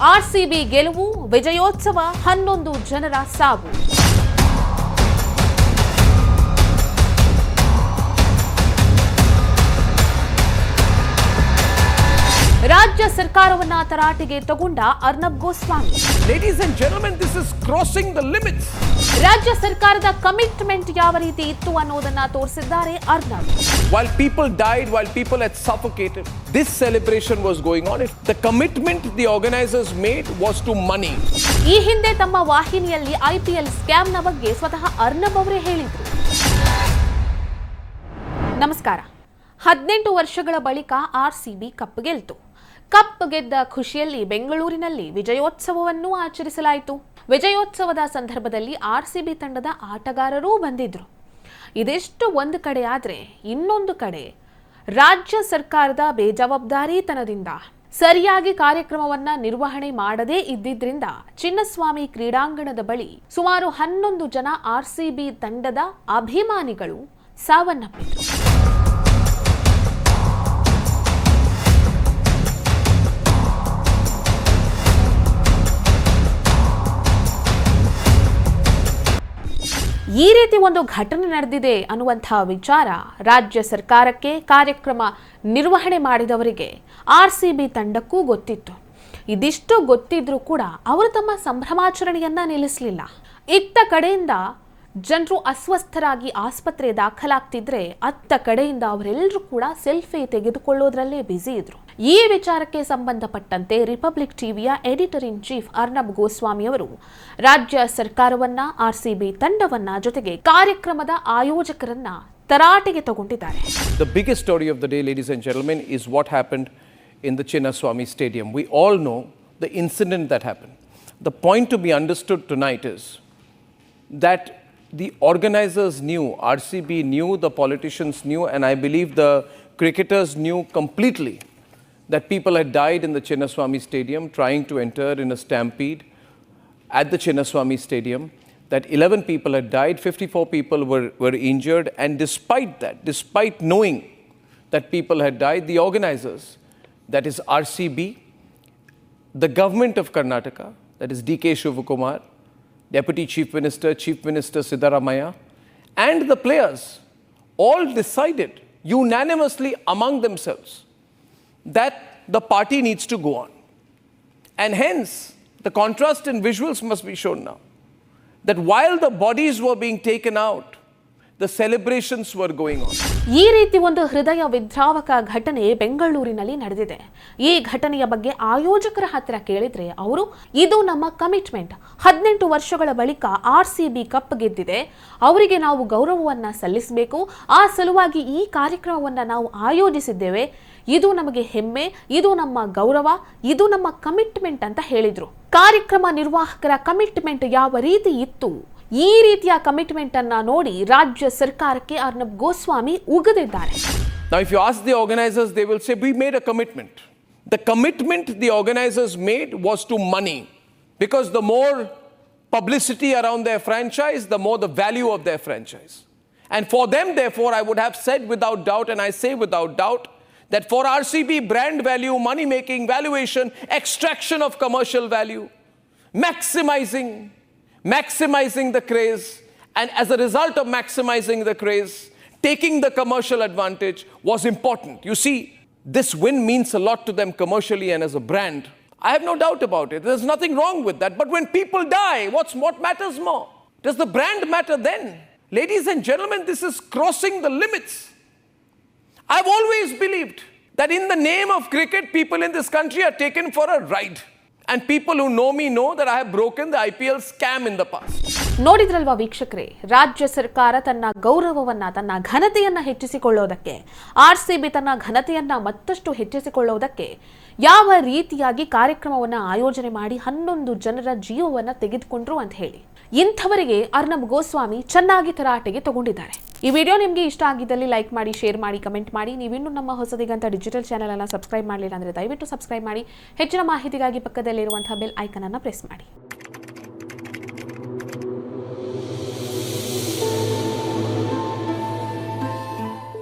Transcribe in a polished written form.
RCB ಗೆಲುವು, ವಿಜಯೋತ್ಸವ, 11 ಜನರ ಸಾವು. ರಾಜ್ಯ ಸರ್ಕಾರವನ್ನ ತರಾಟೆಗೆ ತಗೊಂಡ Arnab Goswami. Ladies and gentlemen, this is crossing the limits. ರಾಜ್ಯ ಸರ್ಕಾರದ ಕಮಿಟ್ಮೆಂಟ್ ಯಾವ ರೀತಿ ಇತ್ತು ಅನ್ನೋದನ್ನ ತೋರಿಸಿದ್ದಾರೆ Arnab. While people died, while people had suffocated, this celebration was going on. The commitment the organizers made was to money. ಈ ಹಿಂದೆ ತಮ್ಮ ವಾಹಿನಿಯಲ್ಲಿ IPL ಸ್ಕ್ಯಾಮ್ನ ಬಗ್ಗೆ ಸ್ವತಃ ಅರ್ನಬ್ ಅವರೇ ಹೇಳಿದ್ರು. ನಮಸ್ಕಾರ. 18 ವರ್ಷಗಳ ಬಳಿಕ ಆರ್ಸಿಬಿ ಕಪ್ ಗೆಲ್ತು. ಕಪ್ ಗೆದ್ದ ಖುಷಿಯಲ್ಲಿ ಬೆಂಗಳೂರಿನಲ್ಲಿ ವಿಜಯೋತ್ಸವವನ್ನು ಆಚರಿಸಲಾಯಿತು. ವಿಜಯೋತ್ಸವದ ಸಂದರ್ಭದಲ್ಲಿ ಆರ್ಸಿಬಿ ತಂಡದ ಆಟಗಾರರೂ ಬಂದಿದ್ರು. ಇದೆಷ್ಟು ಒಂದು ಕಡೆ ಆದರೆ ಇನ್ನೊಂದು ಕಡೆ ರಾಜ್ಯ ಸರ್ಕಾರದ ಬೇಜವಾಬ್ದಾರಿತನದಿಂದ ಸರಿಯಾಗಿ ಕಾರ್ಯಕ್ರಮವನ್ನ ನಿರ್ವಹಣೆ ಮಾಡದೇ ಇದ್ದಿದ್ರಿಂದ ಚಿನ್ನಸ್ವಾಮಿ ಕ್ರೀಡಾಂಗಣದ ಬಳಿ ಸುಮಾರು 11 ಜನ ಆರ್ಸಿಬಿ ತಂಡದ ಅಭಿಮಾನಿಗಳು ಸಾವನ್ನಪ್ಪಿದ್ರು. ಈ ರೀತಿ ಒಂದು ಘಟನೆ ನಡೆದಿದೆ ಅನ್ನುವಂತಹ ವಿಚಾರ ರಾಜ್ಯ ಸರ್ಕಾರಕ್ಕೆ, ಕಾರ್ಯಕ್ರಮ ನಿರ್ವಹಣೆ ಮಾಡಿದವರಿಗೆ, ಆರ್ಸಿಬಿ ತಂಡಕ್ಕೂ ಗೊತ್ತಿತ್ತು. ಇದಿಷ್ಟು ಗೊತ್ತಿದ್ರೂ ಕೂಡ ಅವರು ತಮ್ಮ ಸಂಭ್ರಮಾಚರಣೆಯನ್ನ ನಿಲ್ಲಿಸಲಿಲ್ಲ. ಇತ್ತ ಕಡೆಯಿಂದ ಜನರು ಅಸ್ವಸ್ಥರಾಗಿ ಆಸ್ಪತ್ರೆ ದಾಖಲಾಗ್ತಿದ್ರೆ ಅತ್ತ ಕಡೆಯಿಂದ ಅವರೆಲ್ಲರೂ ಕೂಡ ಸೆಲ್ಫಿ ತೆಗೆದುಕೊಳ್ಳೋದ್ರಲ್ಲೇ ಬ್ಯುಸಿ ಇದ್ರು. ಈ ವಿಚಾರಕ್ಕೆ ಸಂಬಂಧಪಟ್ಟಂತೆ ರಿಪಬ್ಲಿಕ್ ಟಿವಿಯ editor in chief Arnab Goswami ಅವರು ರಾಜ್ಯ ಸರ್ಕಾರವನ್ನ, ಆರ್ಸಿಬಿ ತಂಡವನ್ನ, ಜೊತೆಗೆ ಕಾರ್ಯಕ್ರಮದ ಆಯೋಜಕರನ್ನ ತರಾಟೆಗೆ ತಗೊಂಡಿದ್ದಾರೆ. The biggest story of the day, ladies and gentlemen, is what happened in the Chinnaswamy Stadium. We all know the incident that happened. The point to be understood tonight is that the organizers knew, RCB knew, the politicians knew, and I believe the cricketers knew completely that people had died in the Chinnaswamy Stadium trying to enter in a stampede at the Chinnaswamy Stadium, that 11 people had died, 54 people were injured, and despite that, despite knowing that people had died, the organizers, that is RCB, the government of Karnataka, that is DK Shivakumar, Deputy Chief Minister Siddaramaiah, and the players all decided unanimously among themselves that the party needs to go on. And hence, the contrast in visuals must be shown now. That while the bodies were being taken out, the celebrations were going on. ಈ ರೀತಿ ಒಂದು ಹೃದಯ ವಿದ್ರಾವಕ ಘಟನೆ ಬೆಂಗಳೂರಿನಲ್ಲಿ ನಡೆದಿದೆ. ಈ ಘಟನೆಯ ಬಗ್ಗೆ ಆಯೋಜಕರ ಹತ್ತಿರ ಕೇಳಿದ್ರೆ ಅವರು, ಇದು ನಮ್ಮ ಕಮಿಟ್ಮೆಂಟ್. 18 ವರ್ಷಗಳ ಬಳಿಕ ಆರ್ಸಿಬಿ ಕಪ್ ಗೆದ್ದಿದೆ, ಅವರಿಗೆ ನಾವು ಗೌರವವನ್ನ ಸಲ್ಲಿಸಬೇಕು. ಆ ಸಲುವಾಗಿ ಈ ಕಾರ್ಯಕ್ರಮವನ್ನ ನಾವು ಆಯೋಜಿಸಿದ್ದೇವೆ. ಇದು ನಮಗೆ ಹೆಮ್ಮೆ, ಇದು ನಮ್ಮ ಗೌರವ, ಇದು ನಮ್ಮ ಕಮಿಟ್ಮೆಂಟ್ ಅಂತ ಹೇಳಿದ್ರು. ಕಾರ್ಯಕ್ರಮ ನಿರ್ವಾಹಕರ ಕಮಿಟ್ಮೆಂಟ್ ಯಾವ ರೀತಿ ಇತ್ತು? ಈ ರೀತಿಯ ಕಮಿಟ್ಮೆಂಟ್ ಅನ್ನ ನೋಡಿ ರಾಜ್ಯ ಸರ್ಕಾರಕ್ಕೆ Arnab Goswami ಉಗಿದಿದ್ದಾರೆ. Now if you ask the organizers, they will say we made a commitment. The commitment the organizers made was to money, because the more publicity around their franchise, the more the value of their franchise. And for them, therefore, I would have said without doubt, and I say without doubt, that for RCB, brand value, money making, valuation, extraction of commercial value, maximizing the craze, and as a result of maximizing the craze, taking the commercial advantage was important. You see, this win means a lot to them commercially and as a brand. I have no doubt about it. There's nothing wrong with that. But when people die, what matters more? Does the brand matter then? Ladies and gentlemen, this is crossing the limits. I've always believed that in the name of cricket, people in this country are taken for a ride. And people who know me know that I have broken the IPL scam in the past. ನೋಡಿದ್ರಲ್ವಾ ವೀಕ್ಷಕರೇ, ರಾಜ್ಯ ಸರ್ಕಾರ ತನ್ನ ಗೌರವವನ್ನ, ತನ್ನ ಘನತೆಯನ್ನ ಹೆಚ್ಚಿಸಿಕೊಳ್ಳೋದಕ್ಕೆ, RCB ತನ್ನ ಘನತೆಯನ್ನ ಮತ್ತಷ್ಟು ಹೆಚ್ಚಿಸಿಕೊಳ್ಳೋದಕ್ಕೆ ಯಾವ ರೀತಿಯಾಗಿ ಕಾರ್ಯಕ್ರಮವನ್ನ ಆಯೋಜನೆ ಮಾಡಿ 11 ಜನರ ಜೀವವನ್ನ ತೆಗೆದುಕೊಂಡ್ರು ಅಂತ ಹೇಳಿ. ಇಂಥವರಿಗೆ ಅರ್ನಬ್ ಗೋಸ್ವಾಮಿ ಚೆನ್ನಾಗಿ ತರಾಟೆಗೆ ತಗೊಂಡಿದ್ದಾರೆ. ಈ ವಿಡಿಯೋ ನಿಮಗೆ ಇಷ್ಟ ಆಗಿದ್ದಲ್ಲಿ ಲೈಕ್ ಮಾಡಿ, ಶೇರ್ ಮಾಡಿ, ಕಮೆಂಟ್ ಮಾಡಿ. ನೀವಿನ್ನೂ ನಮ್ಮ ಹೊಸದಿಗಂತ ಡಿಜಿಟಲ್ ಚಾನೆಲ್ ಅನ್ನು ಸಬ್ಸ್ಕ್ರೈಬ್ ಮಾಡಲಿಲ್ಲ ಅಂದರೆ ದಯವಿಟ್ಟು ಸಬ್ಸ್ಕ್ರೈಬ್ ಮಾಡಿ. ಹೆಚ್ಚಿನ ಮಾಹಿತಿಗಾಗಿ ಪಕ್ಕದಲ್ಲಿರುವಂತಹ ಬೆಲ್ ಐಕನ್ ಅನ್ನು ಪ್ರೆಸ್ ಮಾಡಿ.